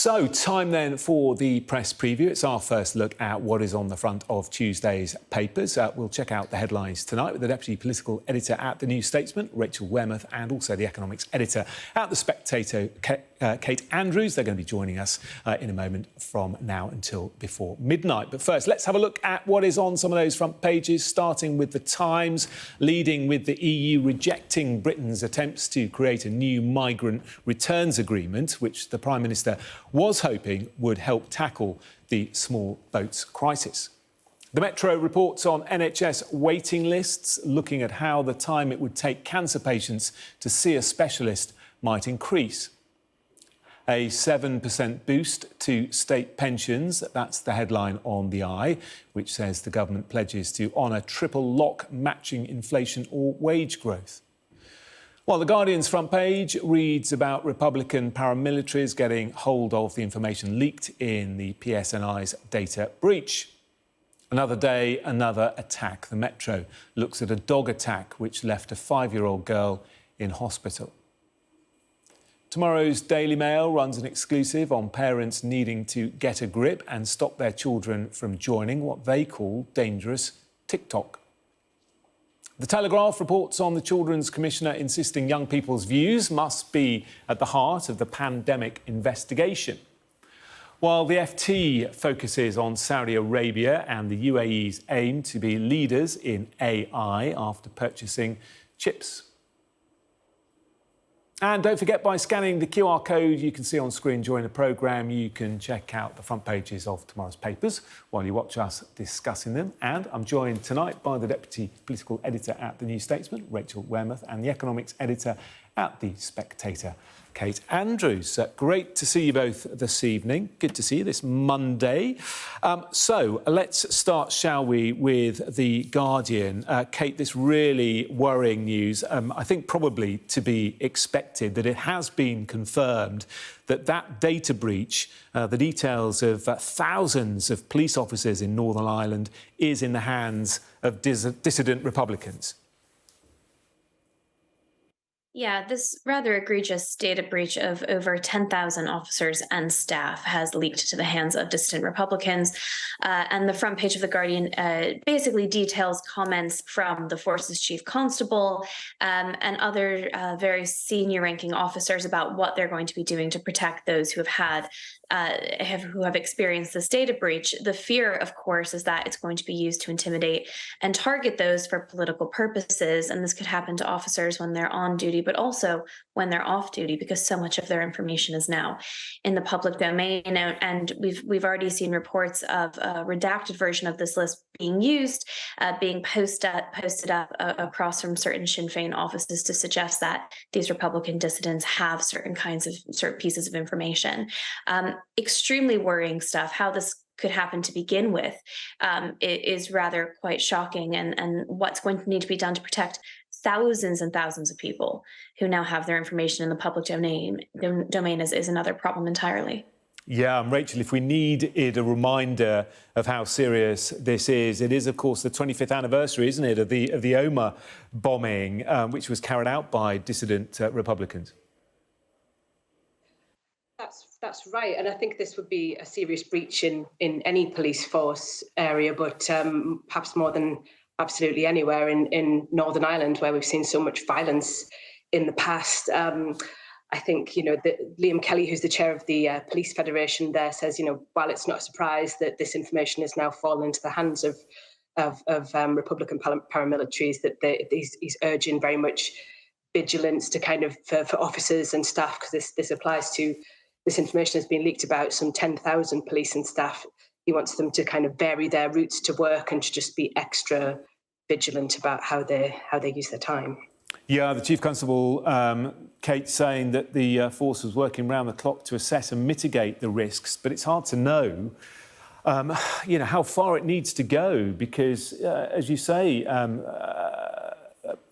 So, time then for the press preview. It's our first look at what is on the front of Tuesday's papers. We'll check out the headlines tonight with the Deputy Political Editor at the New Statesman, Rachel Wearmouth, and also the Economics Editor at the Spectator, Kate Andrews. They're going to be joining us in a moment from now until before midnight. But first, let's have a look at what is on some of those front pages, starting with the Times, leading with the EU rejecting Britain's attempts to create a new migrant returns agreement, which the Prime Minister was hoping would help tackle the small boats crisis. The Metro reports on NHS waiting lists, looking at how the time it would take cancer patients to see a specialist might increase. A 7% boost to state pensions, that's the headline on the Eye, which says the government pledges to honour triple lock matching inflation or wage growth. While the Guardian's front page reads about Republican paramilitaries getting hold of the information leaked in the PSNI's data breach. Another day, another attack. The Metro looks at a dog attack which left a 5-year-old girl in hospital. Tomorrow's Daily Mail runs an exclusive on parents needing to get a grip and stop their children from joining what they call dangerous TikTok. The Telegraph reports on the Children's Commissioner insisting young people's views must be at the heart of the pandemic investigation. While the FT focuses on Saudi Arabia and the UAE's aim to be leaders in AI after purchasing chips. And don't forget, by scanning the QR code you can see on screen during the programme, you can check out the front pages of tomorrow's papers while you watch us discussing them. And I'm joined tonight by the Deputy Political Editor at the New Statesman, Rachel Wearmouth, and the Economics Editor at the Spectator, Kate Andrews. Great to see you both this evening. Good to see you this Monday. So let's start, shall we, with The Guardian. Kate, this really worrying news, I think probably to be expected, that it has been confirmed that data breach, the details of thousands of police officers in Northern Ireland, is in the hands of dissident Republicans. Yeah, this rather egregious data breach of over 10,000 officers and staff has leaked to the hands of dissident Republicans. And the front page of The Guardian basically details comments from the force's chief constable and other very senior ranking officers about what they're going to be doing to protect those who have experienced this data breach. The fear, of course, is that it's going to be used to intimidate and target those for political purposes. And this could happen to officers when they're on duty, but also when they're off duty, because so much of their information is now in the public domain. And we've already seen reports of a redacted version of this list being used, being posted up across from certain Sinn Féin offices to suggest that these Republican dissidents have certain pieces of information. Extremely worrying stuff. How this could happen to begin with is rather quite shocking, and what's going to need to be done to protect thousands and thousands of people who now have their information in the public domain is another problem entirely. Yeah, and Rachel, if we needed a reminder of how serious this is, it is, of course, the 25th anniversary, isn't it, of the Omagh bombing, which was carried out by dissident Republicans. That's right, and I think this would be a serious breach in any police force area, but perhaps more than absolutely anywhere in Northern Ireland, where we've seen so much violence in the past. I think, Liam Kelly, who's the chair of the Police Federation there, says, while it's not a surprise that this information has now fallen into the hands of Republican paramilitaries, that he's urging very much vigilance to for officers and staff, because this applies to. This information has been leaked about some 10,000 police and staff. He wants them to vary their routes to work and to just be extra vigilant about how they use their time. Yeah, the Chief Constable, Kate, saying that the force was working round the clock to assess and mitigate the risks, but it's hard to know, how far it needs to go because, as you say,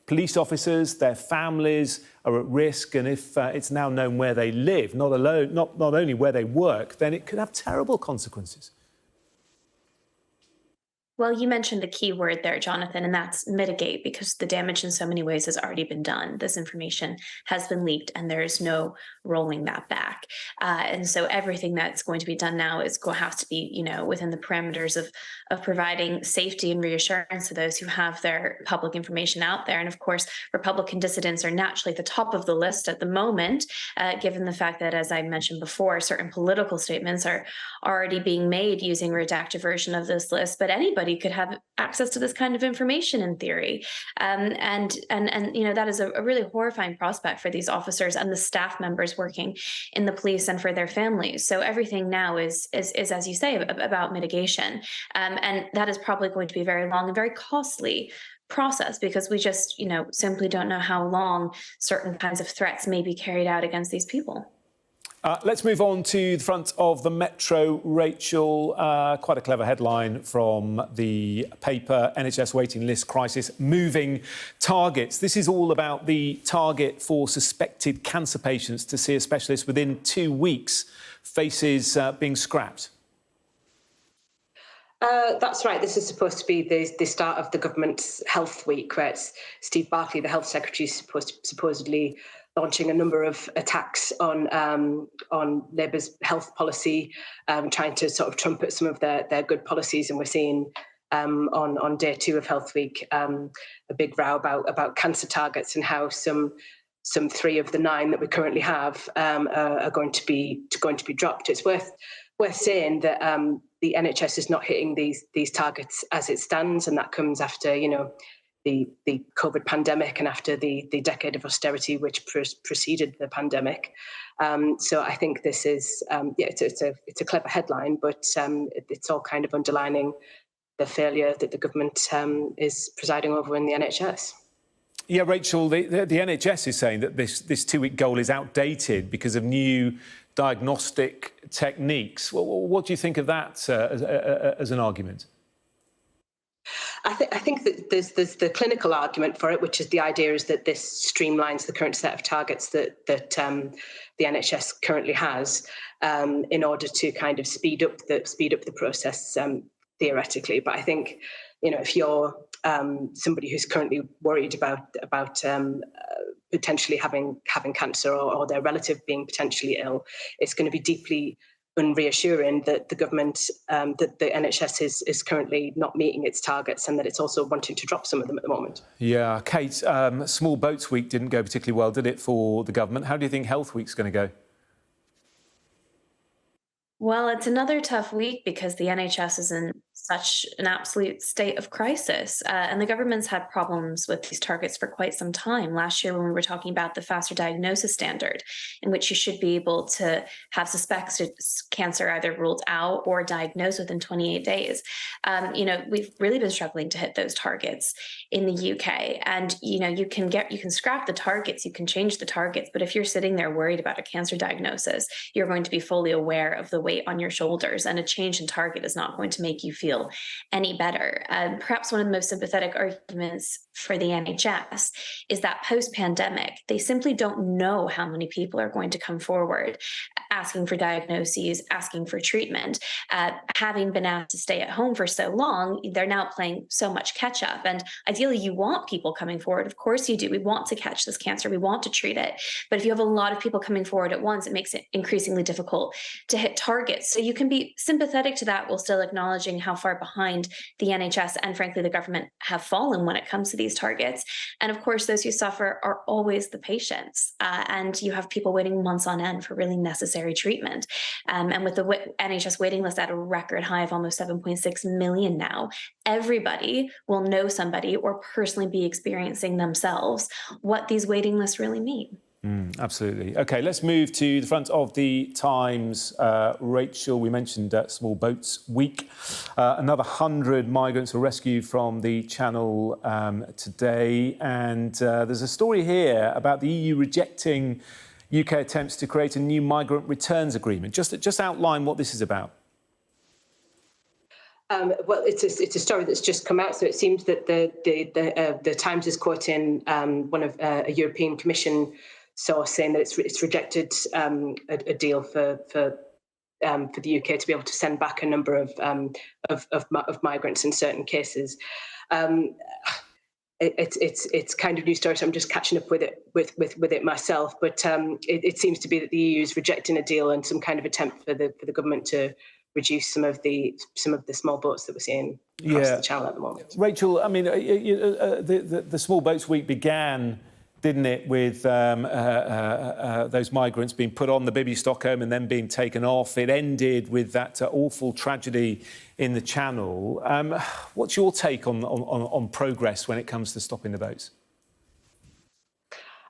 police officers, their families are at risk, and if it's now known where they live, not only where they work, then it could have terrible consequences. Well, you mentioned the key word there, Jonathan, and that's mitigate, because the damage in so many ways has already been done. This information has been leaked, and there is no rolling that back. And so everything that's going to be done now is going to have to be, within the parameters of providing safety and reassurance to those who have their public information out there. And of course, Republican dissidents are naturally at the top of the list at the moment, given the fact that, as I mentioned before, certain political statements are already being made using a redacted version of this list. But anybody could have access to this kind of information in theory, and that is a really horrifying prospect for these officers and the staff members working in the police and for their families. So everything now is as you say, about mitigation, and that is probably going to be a very long and very costly process, because we just simply don't know how long certain kinds of threats may be carried out against these people. Let's move on to the front of the Metro, Rachel. Quite a clever headline from the paper: NHS waiting list crisis, moving targets. This is all about the target for suspected cancer patients to see a specialist within 2 weeks faces being scrapped. That's right. This is supposed to be the start of the government's health week, where it's Steve Barclay, the health secretary, supposedly launching a number of attacks on Labour's health policy, trying to sort of trumpet some of their good policies. And we're seeing on day 2 of Health Week a big row about cancer targets and how some 3 of the 9 that we currently have are going to be dropped. It's worth saying that the NHS is not hitting these targets as it stands, and that comes after the COVID pandemic and after the decade of austerity which preceded the pandemic. So I think this is it's a clever headline, but it's all kind of underlining the failure that the government is presiding over in the NHS. Yeah, Rachel, the NHS is saying that this 2-week goal is outdated because of new diagnostic techniques. What do you think of that as an argument? I think that there's the clinical argument for it, which is the idea is that this streamlines the current set of targets that the NHS currently has, in order to kind of speed up the process theoretically. But I think if you're somebody who's currently worried about potentially having cancer or their relative being potentially ill, it's going to be deeply unreassuring that the government, that the NHS is currently not meeting its targets, and that it's also wanting to drop some of them at the moment. Yeah, Kate, Small Boats Week didn't go particularly well, did it, for the government? How do you think Health Week's going to go? Well, it's another tough week because the NHS is in such an absolute state of crisis. And the government's had problems with these targets for quite some time. Last year, when we were talking about the faster diagnosis standard, in which you should be able to have suspected cancer either ruled out or diagnosed within 28 days, we've really been struggling to hit those targets in the UK. And, you can scrap the targets, you can change the targets, but if you're sitting there worried about a cancer diagnosis, you're going to be fully aware of the weight on your shoulders, and a change in target is not going to make you feel any better. Perhaps one of the most sympathetic arguments for the NHS is that post-pandemic, they simply don't know how many people are going to come forward asking for diagnoses, asking for treatment. Having been asked to stay at home for so long, they're now playing so much catch up. And ideally, you want people coming forward. Of course you do. We want to catch this cancer. We want to treat it. But if you have a lot of people coming forward at once, it makes it increasingly difficult to hit targets. So you can be sympathetic to that while still acknowledging how far behind the NHS and, frankly, the government have fallen when it comes to these targets. And of course, those who suffer are always the patients. And you have people waiting months on end for really necessary treatment. And with the NHS waiting list at a record high of almost 7.6 million now, everybody will know somebody or personally be experiencing themselves what these waiting lists really mean. Absolutely. OK, let's move to the front of the Times. Rachel, we mentioned Small Boats Week. Another 100 migrants were rescued from the Channel today. And there's a story here about the EU rejecting UK attempts to create a new migrant returns agreement. Just outline what this is about. Well, it's a story that's just come out. So it seems that the Times is quoting one of a European Commission source saying that it's rejected a deal for for the UK to be able to send back a number of migrants in certain cases. It's kind of new story, so I'm just catching up with it myself. But it seems to be that the EU is rejecting a deal and some kind of attempt for the government to reduce some of the small boats that we're seeing across the channel at the moment. Rachel, I mean, the Small Boats Week began, didn't it, with those migrants being put on the Bibi Stockholm and then being taken off. It ended with that awful tragedy in the Channel. What's your take on progress when it comes to stopping the boats?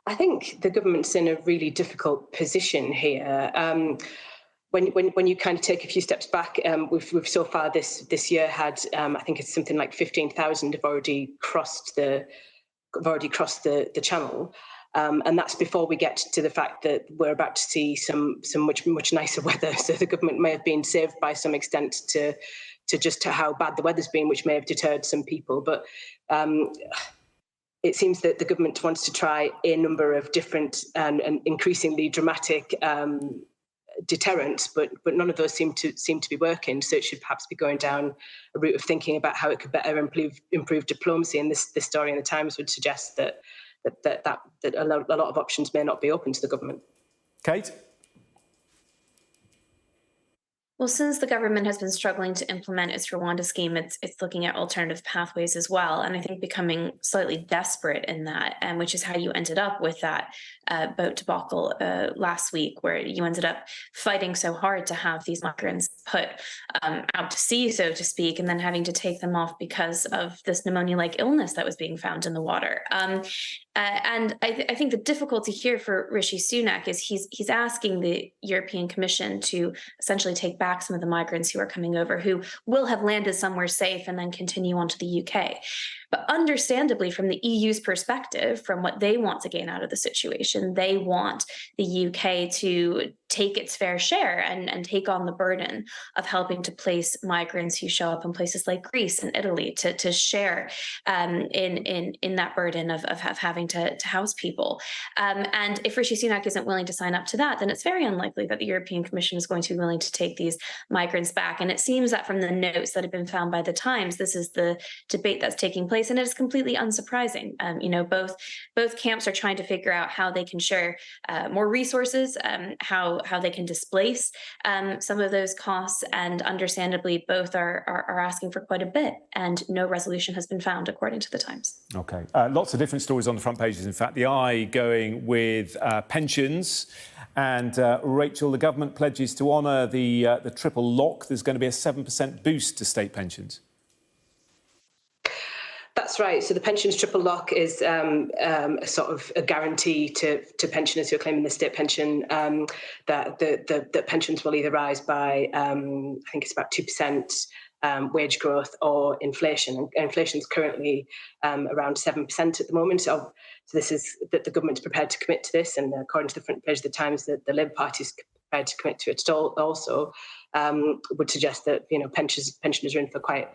I think the government's in a really difficult position here. When you kind of take a few steps back, we've so far this year had I think it's something like 15,000 have already crossed the Channel, and that's before we get to the fact that we're about to see some much nicer weather. So the government may have been saved by some extent to just how bad the weather's been, which may have deterred some people. But it seems that the government wants to try a number of different and increasingly dramatic deterrents, but none of those seem to be working. So it should perhaps be going down a route of thinking about how it could better improve diplomacy. And this story in the Times would suggest that a lot of options may not be open to the government. Kate? Well, since the government has been struggling to implement its Rwanda scheme, it's looking at alternative pathways as well, and I think becoming slightly desperate in that, and which is how you ended up with that boat debacle last week, where you ended up fighting so hard to have these migrants put out to sea, so to speak, and then having to take them off because of this pneumonia-like illness that was being found in the water. And I think the difficulty here for Rishi Sunak is he's asking the European Commission to essentially take back some of the migrants who are coming over, who will have landed somewhere safe and then continue on to the UK. But understandably, from the EU's perspective, from what they want to gain out of the situation, they want the UK to take its fair share and take on the burden of helping to place migrants who show up in places like Greece and Italy to share in that burden of having to house people. And if Rishi Sunak isn't willing to sign up to that, then it's very unlikely that the European Commission is going to be willing to take these migrants back. And it seems that from the notes that have been found by the Times, this is the debate that's taking place, and it is completely unsurprising. Both camps are trying to figure out how they can share more resources, how they can displace some of those costs, and understandably, both are asking for quite a bit, and no resolution has been found, according to the Times. OK. Lots of different stories on the front pages. In fact, the Eye going with pensions. And Rachel, the government pledges to honour the triple lock. There's going to be a 7% boost to state pensions. That's right. So the pensions triple lock is a sort of a guarantee to pensioners who are claiming the state pension that the pensions will either rise by, I think it's about 2%. Wage growth or inflation. And inflation is currently around 7% at the moment. So this is that the government's prepared to commit to this, and according to the front page of the Times, that the Labour Party is prepared to commit to it also, would suggest that pensioners are in for quite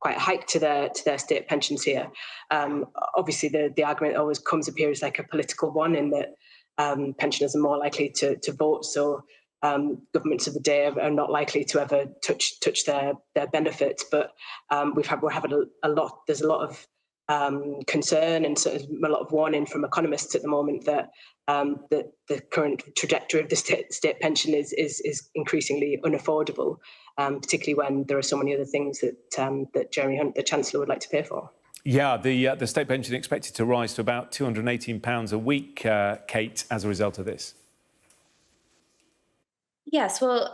a hike to their state pensions here. Obviously, the argument always appears like a political one, in that pensioners are more likely to vote. So governments of the day are not likely to ever touch their benefits, but we're having a lot. There's a lot of concern and sort of a lot of warning from economists at the moment that the current trajectory of the state pension is increasingly unaffordable, particularly when there are so many other things that Jeremy Hunt, the Chancellor, would like to pay for. Yeah, the state pension expected to rise to about £218 a week, Kate, as a result of this. Yes, well,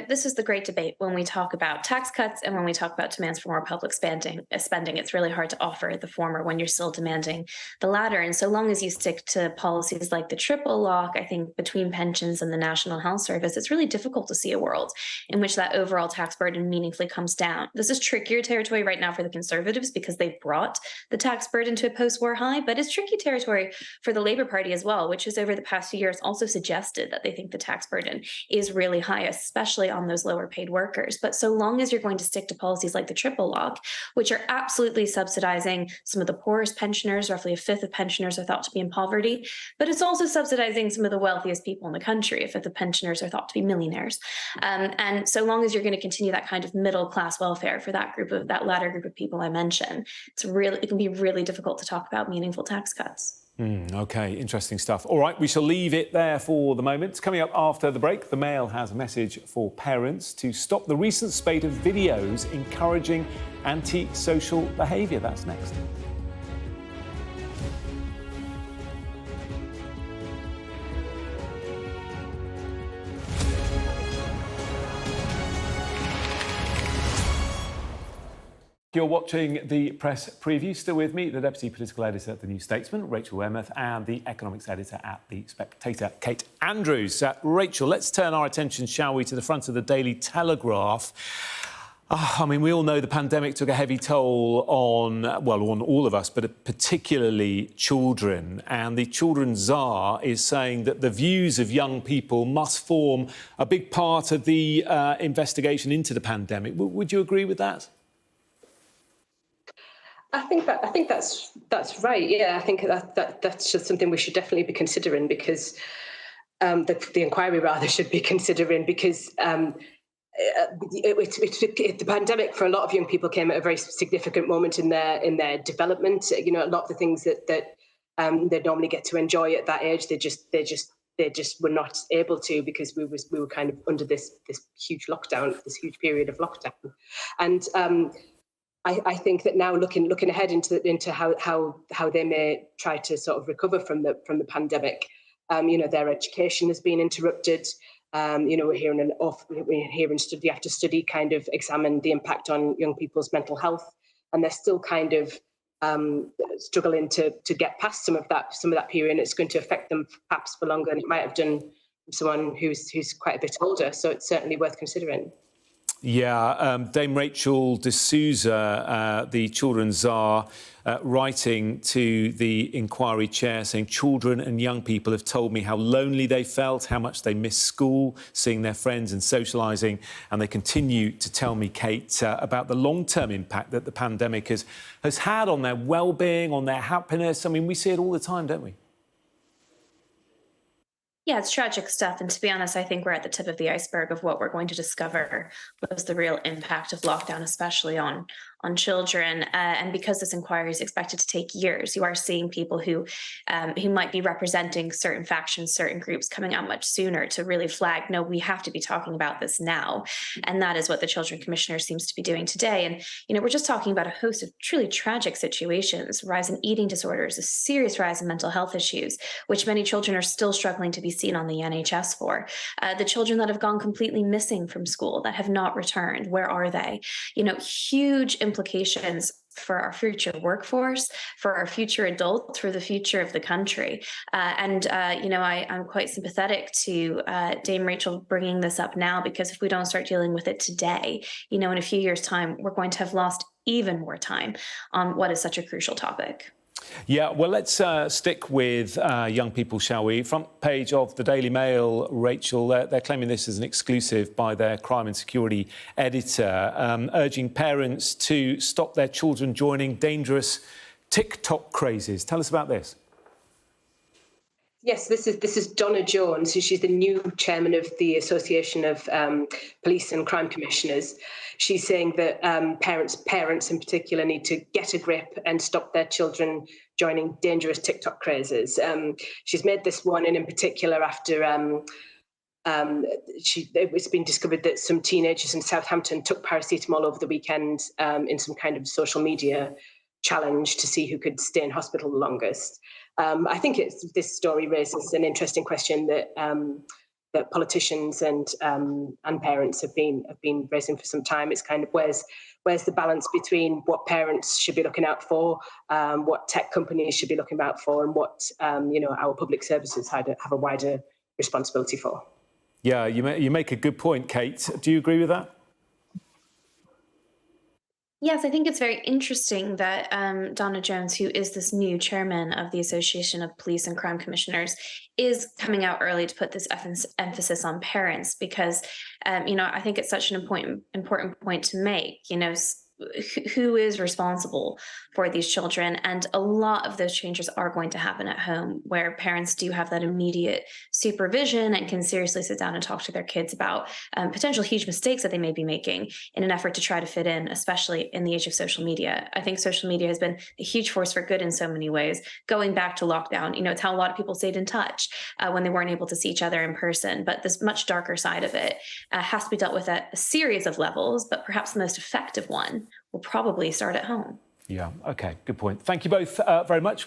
this is the great debate when we talk about tax cuts and when we talk about demands for more public spending. It's really hard to offer the former when you're still demanding the latter. And so long as you stick to policies like the triple lock, I think between pensions and the National Health Service, it's really difficult to see a world in which that overall tax burden meaningfully comes down. This is trickier territory right now for the Conservatives because they've brought the tax burden to a post-war high, but it's tricky territory for the Labour Party as well, which has over the past few years also suggested that they think the tax burden is really high, especially on those lower paid workers. But so long as you're going to stick to policies like the triple lock, which are absolutely subsidizing some of the poorest pensioners, roughly a fifth of pensioners are thought to be in poverty, but it's also subsidizing some of the wealthiest people in the country, a fifth of pensioners are thought to be millionaires. And so long as you're going to continue that kind of middle class welfare for that latter group of people I mentioned, it can be really difficult to talk about meaningful tax cuts. OK, interesting stuff. All right, we shall leave it there for the moment. Coming up after the break, the Mail has a message for parents to stop the recent spate of videos encouraging anti-social behaviour. That's next. You're watching the press preview. Still with me, the Deputy Political Editor at the New Statesman, Rachel Wearmouth, and the Economics Editor at the Spectator, Kate Andrews. Rachel, let's turn our attention, shall we, to the front of the Daily Telegraph. I mean, we all know the pandemic took a heavy toll on all of us, but particularly children. And the Children's Tsar is saying that the views of young people must form a big part of the investigation into the pandemic. Would you agree with that? I think that's right. Yeah, I think that's just something we should definitely be considering, because the inquiry rather should be considering, because the pandemic for a lot of young people came at a very significant moment in their development. You know, a lot of the things that they normally get to enjoy at that age, they just were not able to, because we were kind of under this huge lockdown, this huge period of lockdown, and. I think that now looking ahead into how they may try to sort of recover from the pandemic, their education has been interrupted. We're hearing study after study kind of examine the impact on young people's mental health, and they're still kind of struggling to get past some of that period, and it's going to affect them perhaps for longer than it might have done someone who's quite a bit older. So it's certainly worth considering. Yeah, Dame Rachel D'Souza, the Children's Tsar, writing to the inquiry chair, saying children and young people have told me how lonely they felt, how much they missed school, seeing their friends and socialising. And they continue to tell me, Kate, about the long-term impact that the pandemic has had on their well-being, on their happiness. I mean, we see it all the time, don't we? Yeah, it's tragic stuff. And to be honest, I think we're at the tip of the iceberg of what we're going to discover was the real impact of lockdown, especially on children. And because this inquiry is expected to take years, you are seeing people who might be representing certain factions, certain groups coming out much sooner to really flag, no, we have to be talking about this now. And that is what the Children Commissioner seems to be doing today. And, we're just talking about a host of truly tragic situations, rise in eating disorders, a serious rise in mental health issues, which many children are still struggling to be seen on the NHS for. The children that have gone completely missing from school, that have not returned, where are they? Huge implications for our future workforce, for our future adults, for the future of the country. I'm quite sympathetic to Dame Rachel bringing this up now, because if we don't start dealing with it today, in a few years' time, we're going to have lost even more time on what is such a crucial topic. Yeah, well, let's stick with young people, shall we? Front page of the Daily Mail, Rachel, they're claiming this as an exclusive by their crime and security editor, urging parents to stop their children joining dangerous TikTok crazes. Tell us about this. Yes, this is Donna Jones. She's the new chairman of the Association of Police and Crime Commissioners. She's saying that parents in particular need to get a grip and stop their children joining dangerous TikTok crazes. She's made this warning in particular after it's been discovered that some teenagers in Southampton took paracetamol over the weekend in some kind of social media challenge to see who could stay in hospital the longest. I think this story raises an interesting question that politicians and parents have been raising for some time. It's kind of where's the balance between what parents should be looking out for, what tech companies should be looking out for, and what our public services have a wider responsibility for. Yeah, you make a good point, Kate. Do you agree with that? Yes, I think it's very interesting that Donna Jones, who is this new chairman of the Association of Police and Crime Commissioners, is coming out early to put this emphasis on parents because, I think it's such an important point to make. Who is responsible for these children? And a lot of those changes are going to happen at home, where parents do have that immediate supervision and can seriously sit down and talk to their kids about potential huge mistakes that they may be making in an effort to try to fit in, especially in the age of social media. I think social media has been a huge force for good in so many ways. Going back to lockdown, it's how a lot of people stayed in touch when they weren't able to see each other in person. But this much darker side of it has to be dealt with at a series of levels, but perhaps the most effective one will probably start at home. Yeah, OK, good point. Thank you both very much.